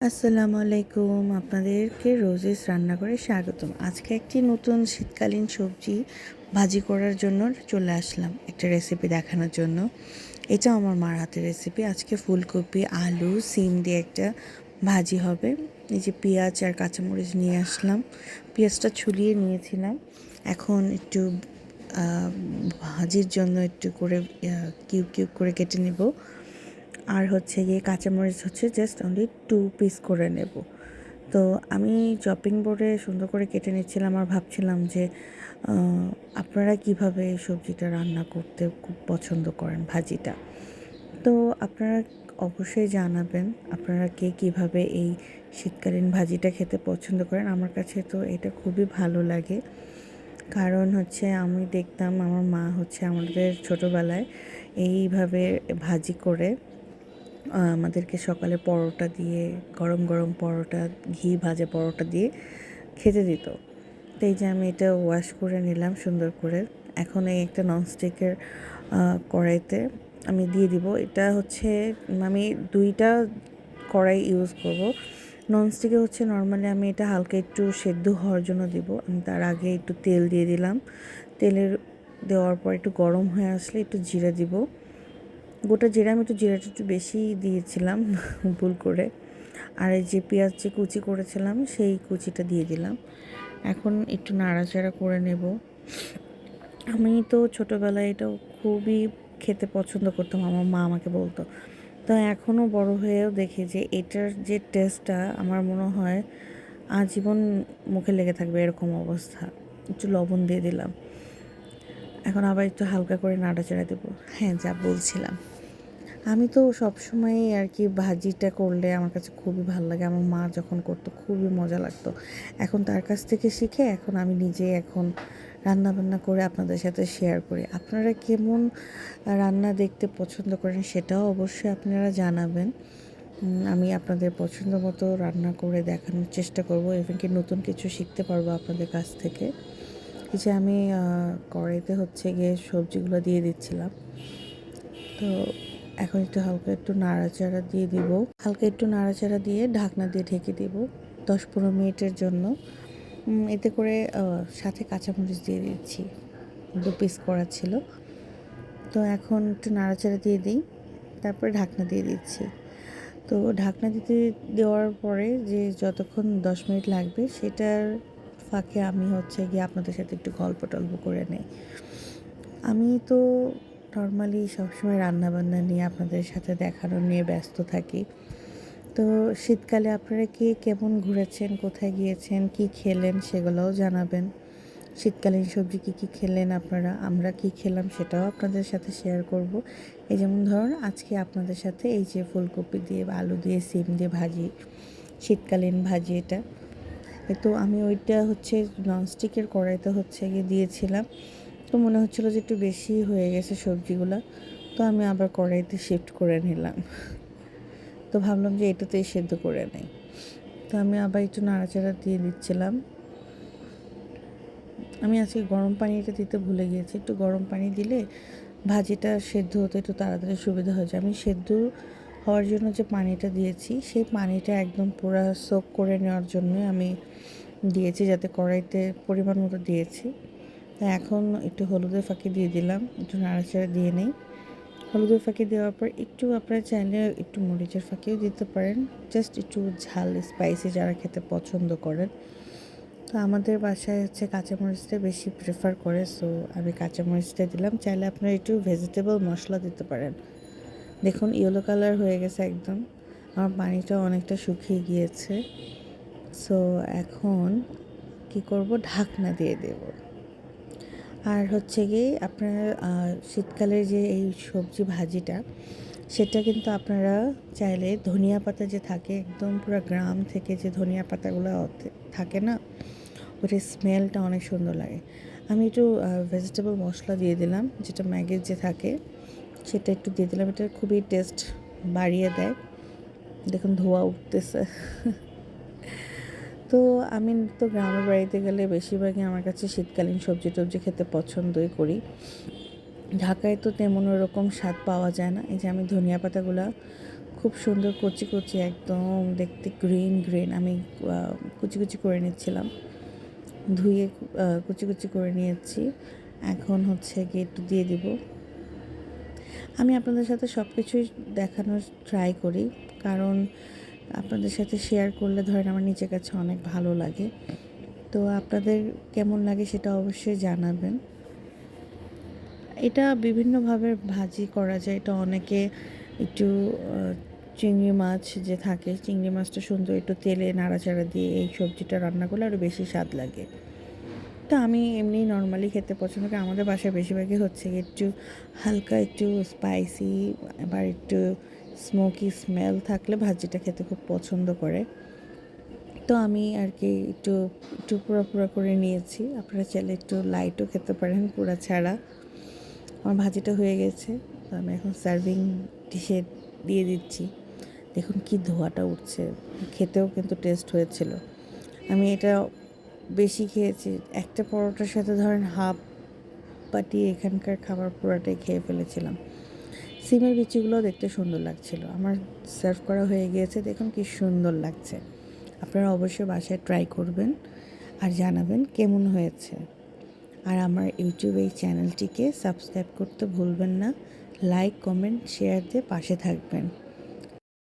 আসসালামু আলাইকুম। আপনাদেরকে রোজেস রান্নাঘরে স্বাগতম। আজকে একটি নতুন শীতকালীন সবজি ভাজি করার জন্য চলে আসলাম একটা রেসিপি দেখানোর জন্য। এটা আমার মার হাতের রেসিপি। আজকে ফুলকপি, আলু, সিম দিয়ে একটা ভাজি হবে। এই যে পেঁয়াজ আর কাঁচামরিচ নিয়ে আসলাম। পেঁয়াজটা ছুলিয়ে নিয়েছিলাম। এখন একটু ভাজির জন্য একটু করে কিউব কিউব করে কেটে নেব। আর হচ্ছে গিয়ে কাঁচামরিচ হচ্ছে জাস্ট অনলি 2 পিস করে নেব। তো আমি চপিং বোর্ডে সুন্দর করে কেটে নিচ্ছিলাম আর ভাবছিলাম যে আপনারা কিভাবে এই সবজিটা রান্না করতে খুব পছন্দ করেন ভাজিটা। তো আপনারা অবশ্যই জানাবেন আপনারা কে কীভাবে এই শীতকালীন ভাজিটা খেতে পছন্দ করেন। আমার কাছে তো এটা খুবই ভালো লাগে, কারণ হচ্ছে আমি দেখতাম আমার মা হচ্ছে আমাদের ছোটোবেলায় এইভাবে ভাজি করে আমাদেরকে সকালে পরোটা দিয়ে, গরম গরম পরোটা, ঘি ভাজা পরোটা দিয়ে খেতে দিত। তো এই যে আমি এটা ওয়াশ করে নিলাম সুন্দর করে। এখন এই একটা ননস্টিকের কড়াইতে আমি দিয়ে দিব। এটা হচ্ছে আমি 2টা কড়াই ইউজ করব। ননস্টিকে হচ্ছে নর্মালি আমি এটা হালকা একটু সেদ্ধ হওয়ার জন্য দিব। আমি তার আগে একটু তেল দিয়ে দিলাম। তেলের দেওয়ার পর একটু গরম হয়ে আসলে একটু জিরা দিব। গোটা জিরা, আমি একটু জিরাটা একটু বেশি দিয়েছিলাম ভুল করে। আর এই যে পেঁয়াজ যে কুচি করেছিলাম সেই কুচিটা দিয়ে দিলাম। এখন একটু নাড়াচাড়া করে নেব। আমি তো ছোটোবেলায় এটাও খুবই খেতে পছন্দ করতাম, আমার মা আমাকে বলতো। তো এখনও বড় হয়েও দেখি যে এটার যে টেস্টটা আমার মনে হয় আজীবন মুখে লেগে থাকবে, এরকম অবস্থা। একটু লবণ দিয়ে দিলাম। এখন আবার একটু হালকা করে নাড়াচাড়া দেবো। হ্যাঁ, যা বলছিলাম, আমি তো সবসময়ই আর কি ভাজিটা করলে আমার কাছে খুবই ভালো লাগে। আমার মা যখন করতো খুবই মজা লাগতো। এখন তার কাছ থেকে শিখে এখন আমি নিজেই এখন রান্নাবান্না করে আপনাদের সাথে শেয়ার করি। আপনারা কেমন রান্না দেখতে পছন্দ করেন সেটাও অবশ্যই আপনারা জানাবেন। আমি আপনাদের পছন্দ মতো রান্না করে দেখানোর চেষ্টা করব, এবং কি নতুন কিছু শিখতে পারবো আপনাদের কাছ থেকে। এই যে আমি কড়াইতে হচ্ছে গিয়ে সবজিগুলো দিয়ে দিচ্ছিলাম। তো এখন একটু হালকা একটু নাড়াচাড়া দিয়ে দিব। হালকা একটু নাড়াচাড়া দিয়ে ঢাকনা দিয়ে ঢেকে দিব 10-15 মিনিটের জন্য। এতে করে সাথে কাঁচামরিচ দিয়ে দিচ্ছি, 2 পিস করা ছিল। তো এখন একটু নাড়াচাড়া দিয়ে দিই, তারপরে ঢাকনা দিয়ে দিচ্ছি। তো ঢাকনা দিতে দেওয়ার পরে যে যতক্ষণ 10 মিনিট লাগবে সেটার ফাঁকে আমি হচ্ছে গিয়ে আপনাদের সাথে একটু গল্প টল্প করে নেই। আমি তো নর্মালি সবসময় রান্নাবান্না নিয়ে আপনাদের সাথে দেখানো নিয়ে ব্যস্ত থাকি। তো শীতকালে আপনারা কে কেমন ঘুরেছেন, কোথায় গিয়েছেন, কি খেলেন সেগুলোও জানাবেন। শীতকালীন সবজি কী কী খেলেন আপনারা, আমরা কি খেলাম সেটাও আপনাদের সাথে শেয়ার করব। এই যেমন ধরুন আজকে আপনাদের সাথে এই যে ফুলকপি দিয়ে বা আলু দিয়ে সিম দিয়ে ভাজি, শীতকালীন ভাজি এটা। তো আমি ওইটা হচ্ছে ননস্টিকের কড়াইতে হচ্ছে গিয়ে দিয়েছিলাম। তো মনে হচ্ছিলো যে একটু বেশি হয়ে গেছে সবজিগুলো, তো আমি আবার কড়াইতে শিফট করে নিলাম। তো ভাবলাম যে এটাতেই সেদ্ধ করে নেই। তো আমি আবার একটু নাড়াচাড়া দিয়ে দিচ্ছিলাম। আমি আজকে গরম পানিটা দিতে ভুলে গিয়েছি। একটু গরম পানি দিলে ভাজিটা সেদ্ধ হতে একটু তাড়াতাড়ি সুবিধা হয়ে যায়। আমি সেদ্ধ হওয়ার জন্য যে পানিটা দিয়েছি সেই পানিটা একদম পুরো সোক করে নেওয়ার জন্যই আমি দিয়েছি, যাতে কড়াইতে পরিমাণ মতো দিয়েছি। তা এখন একটু হলুদের ফাঁকি দিয়ে দিলাম, একটু নাড়াচাড়া দিয়ে নেই। হলুদের ফাঁকি দেওয়ার পর একটু আপনারা চাইলে একটু মরিচের ফাঁকিও দিতে পারেন, জাস্ট একটু ঝাল স্পাইসি যারা খেতে পছন্দ করেন। তো আমাদের বাসায় হচ্ছে কাঁচামরিচটা বেশি প্রেফার করে, সো আমি কাঁচামরিচটা দিলাম। চাইলে আপনারা একটু ভেজিটেবল মশলা দিতে পারেন। দেখুন ইয়েলো কালার হয়ে গেছে একদম, আমার পানিটা অনেকটা শুকিয়ে গিয়েছে। সো এখন কি করব, ঢাকনা দিয়ে দেব। আর হচ্ছে গিয়ে আপনার শীতকালের যে এই সবজি ভাজিটা, সেটা কিন্তু আপনারা চাইলে ধনিয়া পাতা যে থাকে একদম পুরো গ্রাম থেকে যে ধনিয়া পাতাগুলো থাকে না, ওটার স্মেলটা অনেক সুন্দর লাগে। আমি একটু ভেজিটেবল মশলা দিয়ে দিলাম, যেটা ম্যাগির যে থাকে সেটা একটু দিয়ে দিলাম। এটা খুবই টেস্ট বাড়িয়ে দেয়। দেখুন ধোঁয়া উঠতেছে। তো আমি তো গ্রামের বাড়িতে গেলে বেশিরভাগই আমার কাছে শীতকালীন সবজি টবজি খেতে পছন্দই করি। ঢাকায় তো তেমন ওরকম স্বাদ পাওয়া যায় না। এই যে আমি ধনিয়া পাতাগুলো খুব সুন্দর কচি কচি একদম দেখতে গ্রিন গ্রিন। আমি কুচি কুচি করে নিচ্ছিলাম, ধুয়ে কুচি কুচি করে নিয়েছি। এখন হচ্ছে গিয়ে একটু দিয়ে দিব। আমি আপনাদের সাথে সব কিছুই দেখানোর ট্রাই করি, কারণ আপনাদের সাথে শেয়ার করলে ধরেন আমার নিজের কাছে অনেক ভালো লাগে। তো আপনাদের কেমন লাগে সেটা অবশ্যই জানাবেন। এটা বিভিন্নভাবে ভাজি করা যায়। এটা অনেকে একটু চিংড়ি মাছ যে থাকে, চিংড়ি মাছটা সুন্দর একটু তেলে নাড়াচাড়া দিয়ে এই সবজিটা রান্না করলে আরও বেশি স্বাদ লাগে। তো আমি এমনি নর্মালি খেতে পছন্দ করি। আমাদের বাসায় বেশিরভাগই হচ্ছে একটু হালকা একটু স্পাইসি, আবার একটু স্মোকি স্মেল থাকলে ভাজিটা খেতে খুব পছন্দ করে। তো আমি আর কি একটু একটু পুরো পুরো করে নিয়েছি। আপনারা চাইলে একটু লাইটও খেতে পারেন পুরা ছাড়া। আমার ভাজিটা হয়ে গেছে, তো আমি এখন সার্ভিং ডিশে দিয়ে দিচ্ছি। দেখুন কি ধোঁয়াটা উঠছে, খেতেও কিন্তু টেস্ট হয়েছিল। আমি এটা বেশি খেয়েছি, একটা পরোটার সাথে ধরেন হাফ বাটি এখানকার খাবার পুরাটাই খেয়ে ফেলেছিলাম। সিমের বিচিগুলোও দেখতে সুন্দর লাগছিল। আমার সার্ভ করা হয়ে গিয়েছে, দেখুন কি সুন্দর লাগছে। আপনারা অবশ্যই বাসায় ট্রাই করবেন আর জানাবেন কেমন হয়েছে। আর আমার ইউটিউব এই চ্যানেলটিকে সাবস্ক্রাইব করতে ভুলবেন না। লাইক, কমেন্ট, শেয়ার দিয়ে পাশে থাকবেন।